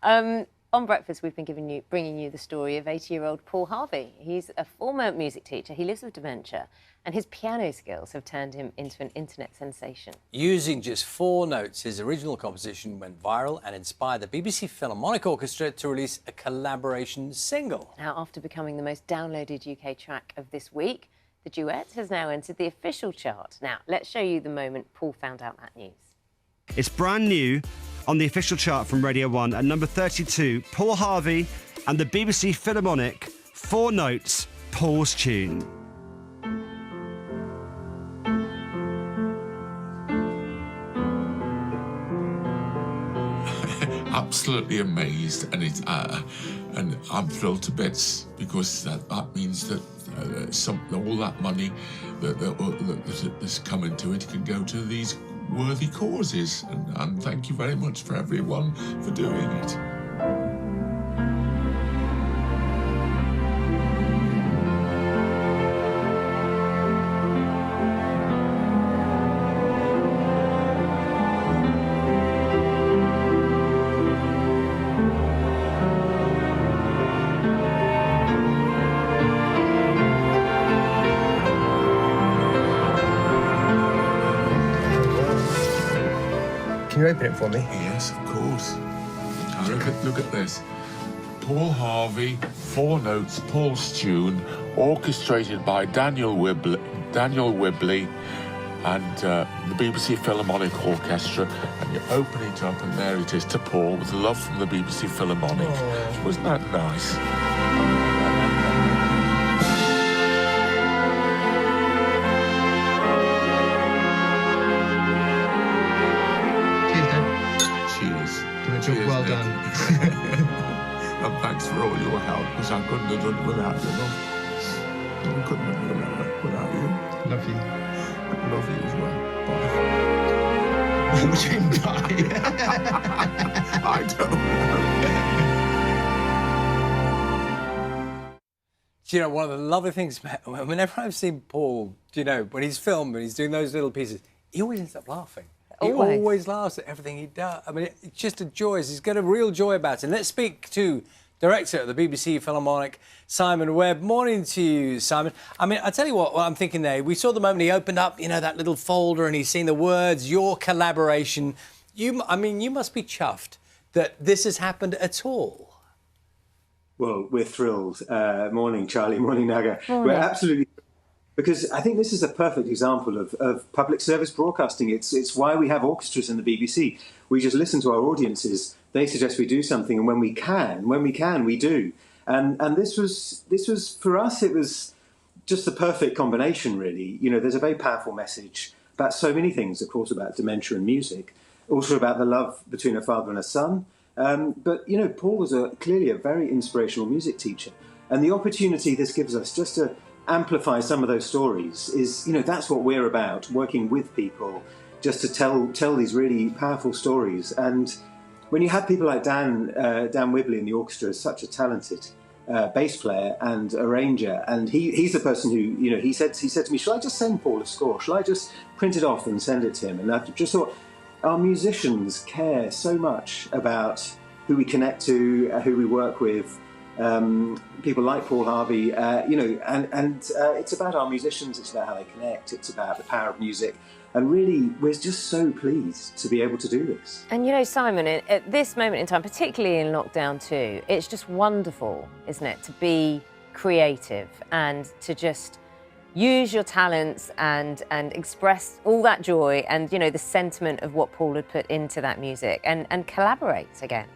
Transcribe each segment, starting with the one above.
On Breakfast, we've been bringing you the story of 80-year-old Paul Harvey. He's a former music teacher. He lives with dementia, and his piano skills have turned him into an internet sensation. Using just 4 notes, his original composition went viral and inspired the BBC Philharmonic Orchestra to release a collaboration single. Now, after becoming the most downloaded UK track of this week, the duet has now entered the official chart. Now, let's show you the moment Paul found out that news. It's brand new on the official chart from Radio 1 at number 32, Paul Harvey and the BBC Philharmonic, 4 Notes, Paul's Tune. Absolutely amazed, and I'm thrilled to bits because that means that all that money that's come into it can go to these worthy causes, and thank you very much for everyone for doing it. Can you open it for me? Yes, of course. Look at this. Paul Harvey, 4 Notes, Paul's Tune, orchestrated by Daniel Whibley and the BBC Philharmonic Orchestra. And you open it up and there it is to Paul with love from the BBC Philharmonic. Oh. Wasn't that nice? Cheers. Well done. And thanks for all your help, because I couldn't have done it without you, love. I couldn't have done it without you. Love you. I love you as well. Bye. What do you mean bye? I don't. Do you know, one of the lovely things, whenever I've seen Paul, do you know, when he's filmed and he's doing those little pieces, he always ends up laughing. He always laughs at everything he does. I mean, it's just a joy. He's got a real joy about it. And let's speak to director of the BBC Philharmonic, Simon Webb. Morning to you, Simon. I mean, I tell you what I'm thinking there. We saw the moment he opened up, you know, that little folder, and he's seen the words, your collaboration. You must be chuffed that this has happened at all. Well, we're thrilled. Morning, Charlie. Morning, Naga. Morning. We're absolutely... Because I think this is a perfect example of public service broadcasting. It's why we have orchestras in the BBC. We just listen to our audiences. They suggest we do something, and when we can, we do. And this was for us. It was just the perfect combination, really. You know, there's a very powerful message about so many things, of course, about dementia and music, also about the love between a father and a son. But you know, Paul was clearly a very inspirational music teacher, and the opportunity this gives us just to amplify some of those stories is, you know, that's what we're about, working with people just to tell these really powerful stories. And when you have people like Dan Whibley in the orchestra, is such a talented bass player and arranger, and he's the person who, you know, he said to me, shall I just send Paul a score? Shall I just print it off and send it to him? And I just thought, our musicians care so much about who we connect to, who we work with. People like Paul Harvey, you know, and it's about our musicians, it's about how they connect, it's about the power of music, and really we're just so pleased to be able to do this. And you know, Simon, at this moment in time, particularly in lockdown too, it's just wonderful, isn't it, to be creative and to just use your talents and express all that joy and, you know, the sentiment of what Paul had put into that music and collaborate again.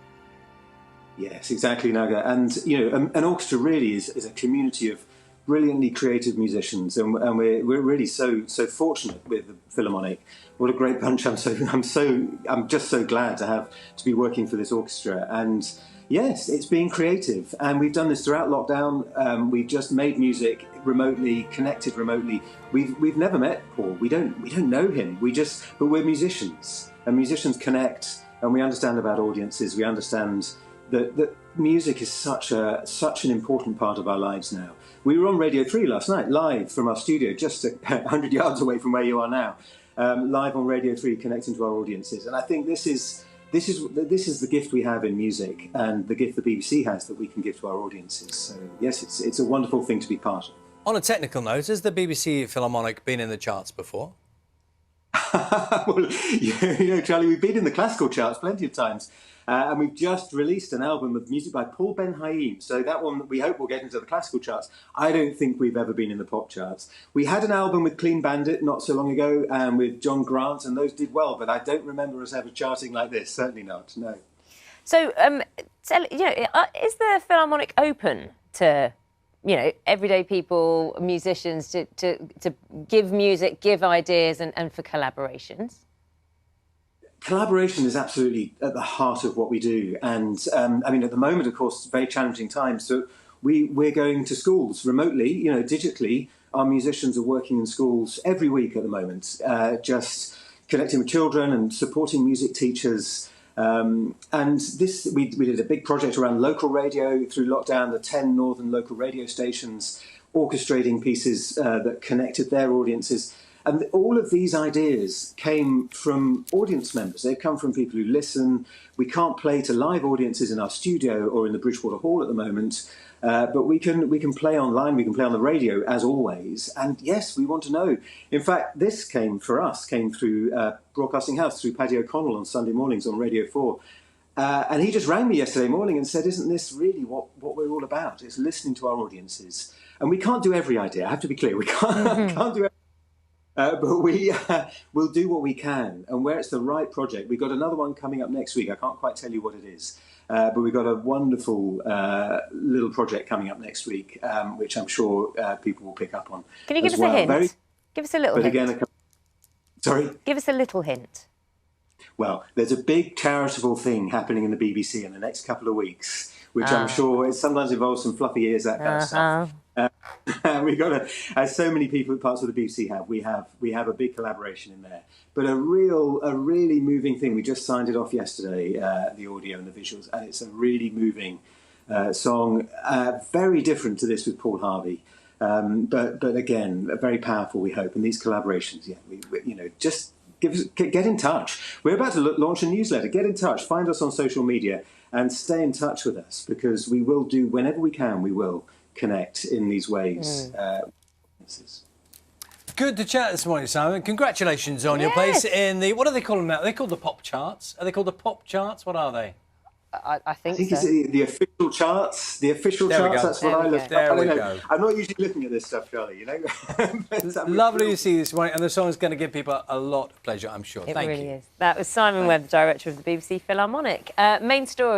Yes, exactly, Naga. And, you know, an orchestra really is a community of brilliantly creative musicians, and we're really so fortunate with the Philharmonic. What a great bunch! I'm just so glad to be working for this orchestra. And yes, it's being creative, and we've done this throughout lockdown. We've just made music remotely, connected remotely. We've never met Paul. We don't know him. But we're musicians, and musicians connect, and we understand about audiences. We understand that music is such an important part of our lives now. We were on Radio 3 last night, live from our studio, just 100 yards away from where you are now, live on Radio 3, connecting to our audiences. And I think this is this is the gift we have in music, and the gift the BBC has that we can give to our audiences. So yes, it's a wonderful thing to be part of. On a technical note, has the BBC Philharmonic been in the charts before? Well, you know, Charlie, we've been in the classical charts plenty of times. And we've just released an album of music by Paul Ben Haim. So that one we hope will get into the classical charts. I don't think we've ever been in the pop charts. We had an album with Clean Bandit not so long ago, and with John Grant, and those did well. But I don't remember us ever charting like this. Certainly not. No. So, is the Philharmonic open to, everyday people, musicians, to give music, give ideas, and for collaborations? Collaboration is absolutely at the heart of what we do. And at the moment, of course, very challenging times. So we're going to schools remotely, digitally. Our musicians are working in schools every week at the moment, just connecting with children and supporting music teachers. And this, we did a big project around local radio through lockdown, the 10 northern local radio stations, orchestrating pieces that connected their audiences. And all of these ideas came from audience members. They've come from people who listen. We can't play to live audiences in our studio or in the Bridgewater Hall at the moment, but we can play online, we can play on the radio, as always. And yes, we want to know. In fact, this came through Broadcasting House, through Paddy O'Connell on Sunday mornings on Radio 4. And he just rang me yesterday morning and said, isn't this really what we're all about? It's listening to our audiences. And we can't do every idea, I have to be clear. We can't do every but we'll do what we can, and where it's the right project. We've got another one coming up next week. I can't quite tell you what it is, but we've got a wonderful little project coming up next week, which I'm sure people will pick up on. Can you give us a hint? Give us a little hint. Again, sorry? Give us a little hint. Well, there's a big charitable thing happening in the BBC in the next couple of weeks, which I'm sure sometimes involves some fluffy ears, that kind of stuff. We've got as so many people, parts of the BBC have. We have a big collaboration in there, but a really moving thing. We just signed it off yesterday, the audio and the visuals, and it's a really moving song, very different to this with Paul Harvey, but again, very powerful. We hope, and these collaborations, just get in touch. We're about to launch a newsletter. Get in touch. Find us on social media and stay in touch with us, because we will do whenever we can. We will connect in these ways. Good to chat this morning, Simon. Congratulations on your place in the, what do they call them now? Are they called the pop charts? Are they called the pop charts? What are they? I think so. It's the official charts. The official charts, that's what I look at. There we go. I'm not usually looking at this stuff, Charlie, Lovely to see you this morning, and the song's going to give people a lot of pleasure, I'm sure. It Thank really you. is. That was Simon Webb, Director of the BBC Philharmonic. Main story.